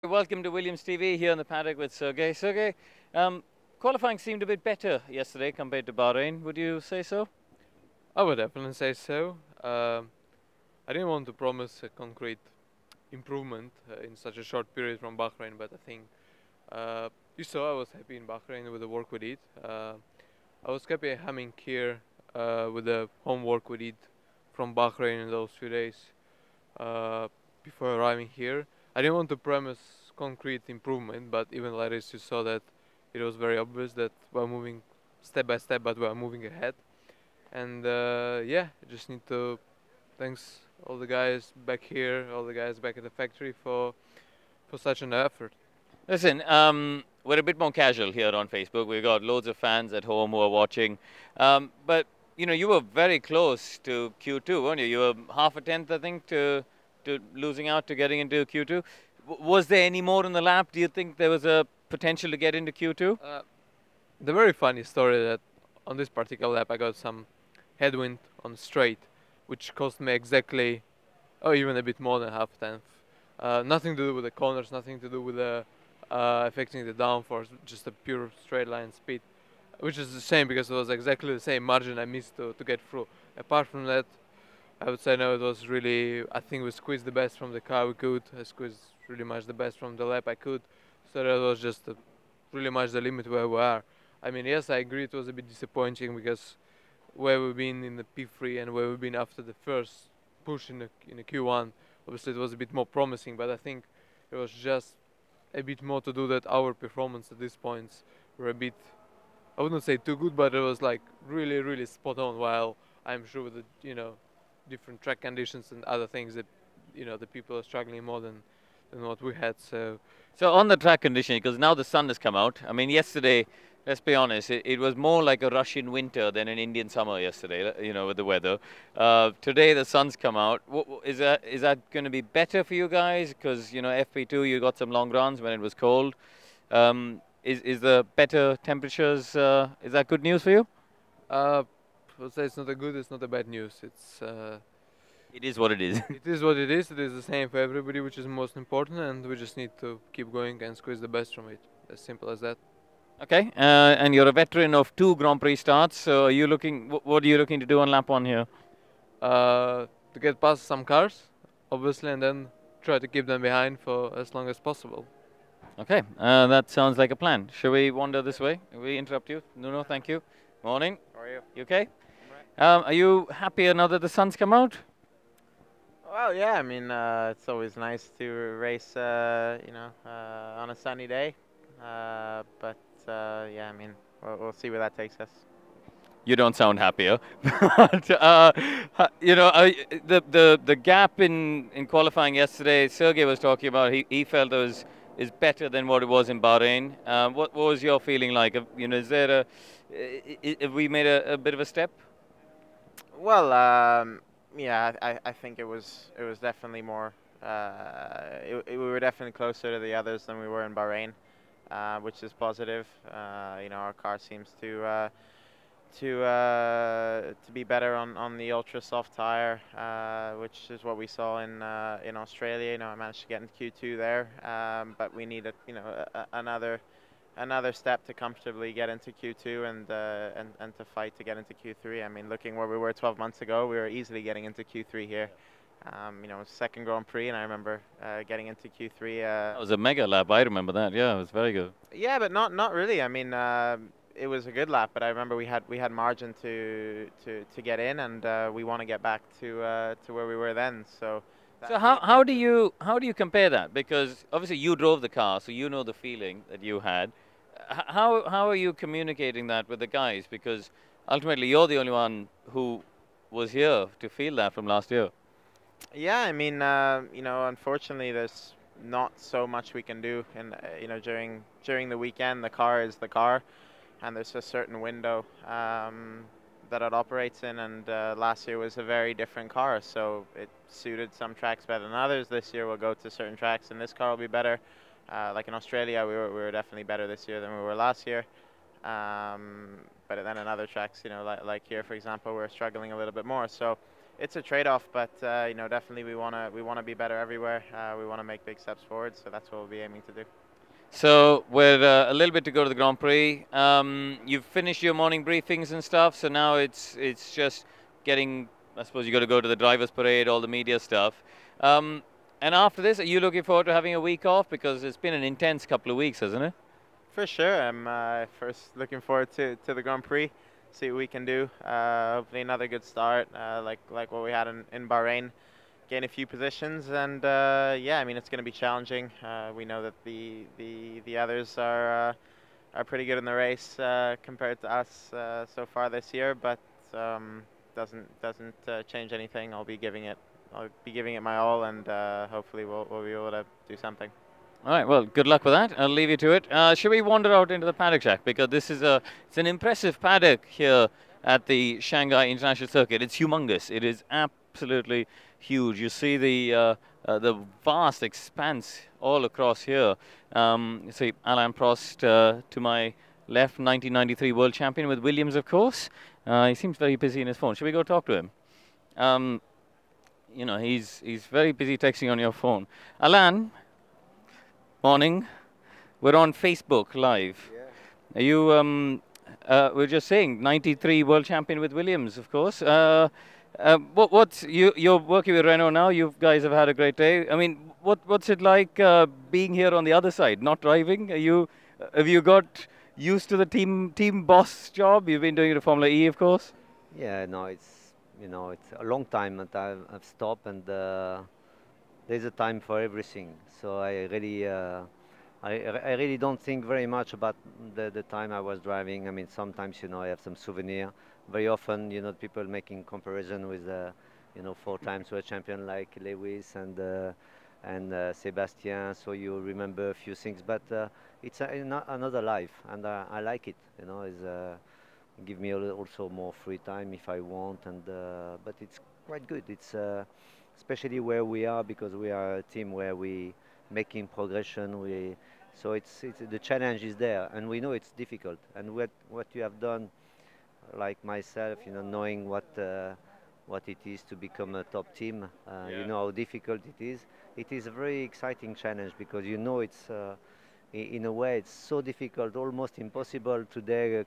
Welcome to Williams TV here on the paddock with Sergey. Sergey, qualifying seemed a bit better yesterday compared to Bahrain. Would you say so? I would definitely say so. I didn't want to promise a concrete improvement in such a short period from Bahrain, but I think you saw I was happy in Bahrain with the work we did. I was happy coming here with the homework we did from Bahrain in those few days uh, before arriving here. I didn't want to promise concrete improvement, but even like this, you saw that it was very obvious that we're moving step by step, but we're moving ahead. And yeah, I just need to thanks all the guys back here, all the guys back at the factory for such an effort. Listen, we're a bit more casual here on Facebook. We've got loads of fans at home who are watching. But, you know, you were very close to Q2, weren't you? You were half a tenth, I think, to losing out to getting into Q2. Was there any more in the lap? Do you think there was a potential to get into Q2? The very funny story that on this particular lap I got some headwind on straight, which cost me exactly, oh, even a bit more than half tenth. Nothing to do with the corners, nothing to do with the affecting the downforce, just a pure straight line speed, which is the same because it was exactly the same margin I missed to get through. Apart from that, I would say no, it was really, I think we squeezed the best from the car we could. I squeezed really much the best from the lap I could. So that was just really much the limit where we are. I mean, yes, I agree it was a bit disappointing because where we've been in the P3 and where we've been after the first push in the Q1, obviously it was a bit more promising, but I think it was just a bit more to do that our performance at these points were a bit, I wouldn't say too good, but it was like really, really spot on, while I'm sure with the, different track conditions and other things that, the people are struggling more than what we had, so. So on the track conditioning, because now the sun has come out. I mean, yesterday, let's be honest, it was more like a Russian winter than an Indian summer yesterday, you know, with the weather. Today the sun's come out. Is that going to be better for you guys? Because, you know, FP2, you got some long runs when it was cold. Is the better temperatures, is that good news for you? Uh, I would say it's not a good, it's not a bad news. It is what it is. It is what it is. It is the same for everybody, which is most important, and we just need to keep going and squeeze the best from it. As simple as that. Okay, and you're a veteran of 2 Grand Prix starts. So are you looking? What are you looking to do on lap 1 here? To get past some cars, obviously, and then try to keep them behind for as long as possible. Okay, that sounds like a plan. Shall we wander this way? We interrupt you? No, thank you. Morning. How are you? You okay? Right. Are you happier now that the sun's come out? Well, yeah. I mean, it's always nice to race, on a sunny day. But yeah, I mean, we'll see where that takes us. You don't sound happier, but you know, the gap in qualifying yesterday. Sergey was talking about. He felt is better than what it was in Bahrain. What was your feeling like? You know, is there have we made a bit of a step? Well, yeah, I think it was definitely more. We were definitely closer to the others than we were in Bahrain, which is positive. Our car seems to be better on the ultra soft tire, which is what we saw in Australia. I managed to get into Q2 there, but we needed another step to comfortably get into Q2 and to fight to get into Q3. I mean, looking where we were 12 months ago, we were easily getting into Q3 here. Second Grand Prix, and I remember getting into Q3. That was a mega lap. I remember that. Yeah, it was very good. Yeah, but not really. I mean, it was a good lap, but I remember we had margin to get in, and we want to get back to where we were then. So. So how do you compare that? Because obviously you drove the car, so you know the feeling that you had. How are you communicating that with the guys? Because ultimately you're the only one who was here to feel that from last year. Yeah, I mean, unfortunately, there's not so much we can do, and during the weekend, the car is the car, and there's a certain window that it operates in, and last year was a very different car, so it suited some tracks better than others. This year we'll go to certain tracks, and this car will be better. Like in Australia, we were definitely better this year than we were last year. But then in other tracks, like here, for example, we're struggling a little bit more. So it's a trade-off, but you know, definitely we wanna be better everywhere. We wanna make big steps forward, so that's what we'll be aiming to do. So we're a little bit to go to the Grand Prix. You've finished your morning briefings and stuff, so now it's just getting. I suppose you got to go to the drivers' parade, all the media stuff. And after this, are you looking forward to having a week off? Because it's been an intense couple of weeks, hasn't it? For sure, I'm first looking forward to the Grand Prix, see what we can do. Hopefully another good start, like what we had in Bahrain, gain a few positions, and yeah, I mean it's going to be challenging. We know that the others are pretty good in the race compared to us so far this year, but doesn't change anything. I'll be giving it my all, and hopefully we'll be able to do something. All right, well, good luck with that. I'll leave you to it. Should we wander out into the paddock, Jack? Because this is it's an impressive paddock here at the Shanghai International Circuit. It's humongous. It is absolutely huge. You see the vast expanse all across here. You see Alain Prost to my left, 1993 world champion with Williams, of course. He seems very busy in his phone. Should we go talk to him? You know, he's very busy texting on your phone. Alain. Morning. We're on Facebook Live. Yeah. Are you, we're just saying, 93 world champion with Williams, of course. You're working with Renault now. You guys have had a great day. I mean, what's it like being here on the other side, not driving? Have you got used to the team boss job? You've been doing it at Formula E, of course. Yeah, no, it's a long time that I've stopped, and there's a time for everything. So I really don't think very much about the time I was driving. I mean, sometimes, I have some souvenir. Very often, people making comparison with, 4 times world champion like Lewis and Sebastien. So you remember a few things, but it's another life, and I like it. It's give me also more free time if I want, and but it's quite good. It's especially where we are, because we are a team where we making progression. So it's the challenge is there, and we know it's difficult. And what you have done, like myself, knowing what it is to become a top team, you know how difficult it is. It is a very exciting challenge, because it's in a way it's so difficult, almost impossible today.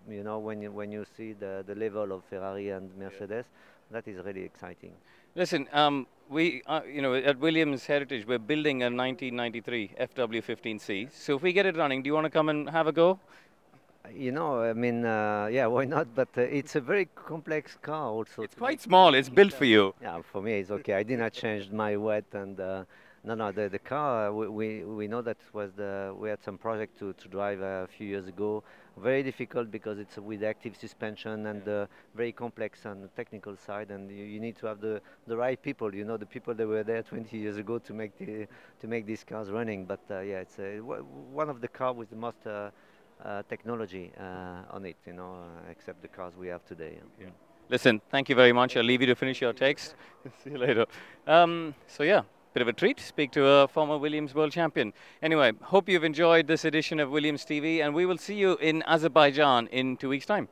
When you see the level of Ferrari and Mercedes, that is really exciting. Listen, we at Williams Heritage, we're building a 1993 FW15C. So if we get it running, do you want to come and have a go? I mean, yeah, why not? But it's a very complex car also. It's quite small. It's built for you. Yeah, for me it's okay. I did not change my weight, and no, the car, we know that we had some project to drive a few years ago. Very difficult, because it's with active suspension, and very complex on the technical side, and you need to have the right people, the people that were there 20 years ago to make these cars running. But yeah, it's one of the cars with the most technology on it, except the cars we have today. Yeah. Listen, thank you very much. I'll leave you to finish your text. See you later. So yeah, bit of a treat. Speak to a former Williams world champion. Anyway, hope you've enjoyed this edition of Williams TV, and we will see you in Azerbaijan in 2 weeks' time.